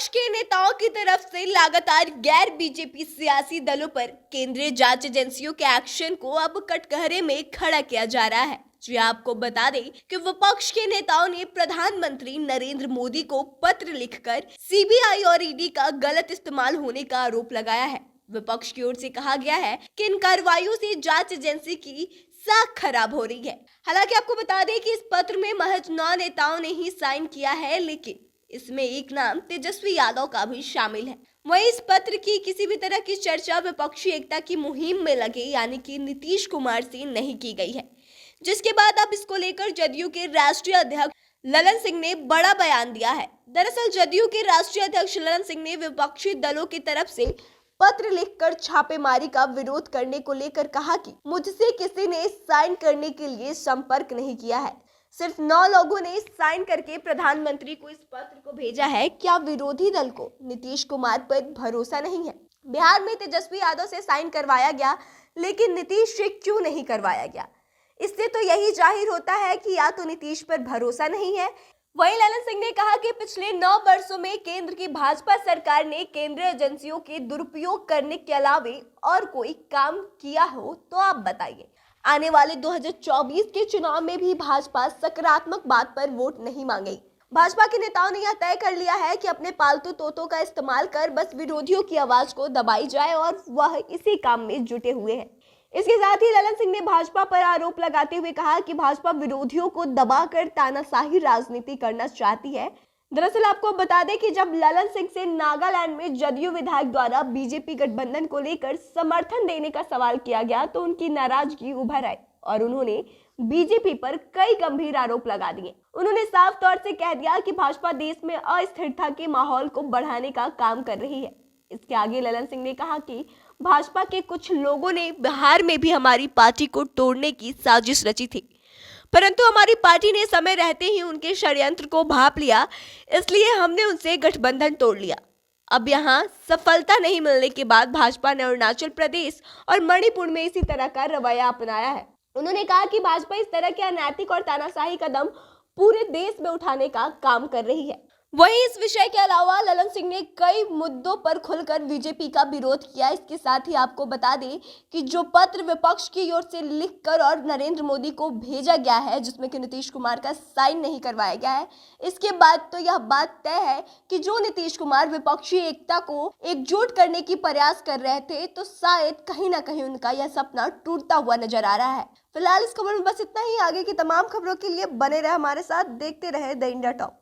विपक्ष के नेताओं की तरफ से लगातार गैर बीजेपी सियासी दलों पर केंद्रीय जांच एजेंसियों के एक्शन को अब कटघरे में खड़ा किया जा रहा है। जी आपको बता दें कि विपक्ष के नेताओं ने प्रधानमंत्री नरेंद्र मोदी को पत्र लिखकर सीबीआई और ईडी का गलत इस्तेमाल होने का आरोप लगाया है। विपक्ष की ओर से कहा गया है कि इन कार्रवाइयों से जांच एजेंसी की साख खराब हो रही है। हालांकि आपको बता दें कि इस पत्र में महज 9 नेताओं ने ही साइन किया है, लेकिन इसमें एक नाम तेजस्वी यादव का भी शामिल है। वहीं इस पत्र की किसी भी तरह की चर्चा विपक्षी एकता की मुहिम में लगे यानी कि नीतीश कुमार से नहीं की गई है, जिसके बाद अब इसको लेकर जदयू के राष्ट्रीय अध्यक्ष ललन सिंह ने बड़ा बयान दिया है। दरअसल जदयू के राष्ट्रीय अध्यक्ष ललन सिंह ने विपक्षी दलों की तरफ से पत्र लिखकर छापेमारी का विरोध करने को लेकर कहा कि मुझसे किसी ने साइन करने के लिए संपर्क नहीं किया है, सिर्फ 9 लोगों ने साइन करके प्रधानमंत्री को इस पत्र को भेजा है। क्या विरोधी दल को नीतीश कुमार पर भरोसा नहीं है? बिहार में तेजस्वी यादव से साइन करवाया गया, लेकिन नीतीश से क्यों नहीं करवाया गया? इससे तो यही जाहिर होता है कि या तो नीतीश पर भरोसा नहीं है। वहीं ललन सिंह ने कहा कि पिछले 9 वर्षों में केंद्र की भाजपा सरकार ने केंद्रीय एजेंसियों के दुरुपयोग करने के अलावे और कोई काम किया हो तो आप बताइए। आने वाले 2024 के चुनाव में भी भाजपा सकारात्मक बात पर वोट नहीं मांगेगी। भाजपा के नेताओं ने यह तय कर लिया है कि अपने पालतू तोतों का इस्तेमाल कर बस विरोधियों की आवाज को दबाई जाए और वह इसी काम में जुटे हुए हैं। इसके साथ ही ललन सिंह ने भाजपा पर आरोप लगाते हुए कहा कि भाजपा विरोधियों को दबाकर तानाशाही राजनीति करना चाहती है। दरअसल आपको बता दें कि जब ललन सिंह से नागालैंड में जदयू विधायक द्वारा बीजेपी गठबंधन को लेकर समर्थन देने का सवाल किया गया तो उनकी नाराजगी उभर आई और उन्होंने बीजेपी पर कई गंभीर आरोप लगा दिए। उन्होंने साफ तौर से कह दिया कि भाजपा देश में अस्थिरता के माहौल को बढ़ाने का काम कर रही है। इसके आगे ललन सिंह ने कहा कि भाजपा के कुछ लोगों ने बिहार में भी हमारी पार्टी को तोड़ने की साजिश रची थी, परंतु हमारी पार्टी ने समय रहते ही उनके षड्यंत्र को भांप लिया, इसलिए हमने उनसे गठबंधन तोड़ लिया। अब यहाँ सफलता नहीं मिलने के बाद भाजपा ने अरुणाचल प्रदेश और मणिपुर में इसी तरह का रवैया अपनाया है। उन्होंने कहा कि भाजपा इस तरह के अनैतिक और तानाशाही कदम पूरे देश में उठाने का काम कर रही है। वहीं इस विषय के अलावा ललन सिंह ने कई मुद्दों पर खुलकर बीजेपी का विरोध किया। इसके साथ ही आपको बता दें कि जो पत्र विपक्ष की ओर से लिखकर और नरेंद्र मोदी को भेजा गया है, जिसमें कि नीतीश कुमार का साइन नहीं करवाया गया है, इसके बाद तो यह बात तय है कि जो नीतीश कुमार विपक्षी एकता को एकजुट करने की प्रयास कर रहे थे, तो शायद कहीं ना कहीं उनका यह सपना टूटता हुआ नजर आ रहा है। फिलहाल इस खबर में बस इतना ही। आगे की तमाम खबरों के लिए बने रहे हमारे साथ, देखते रहे द इंडिया टॉप।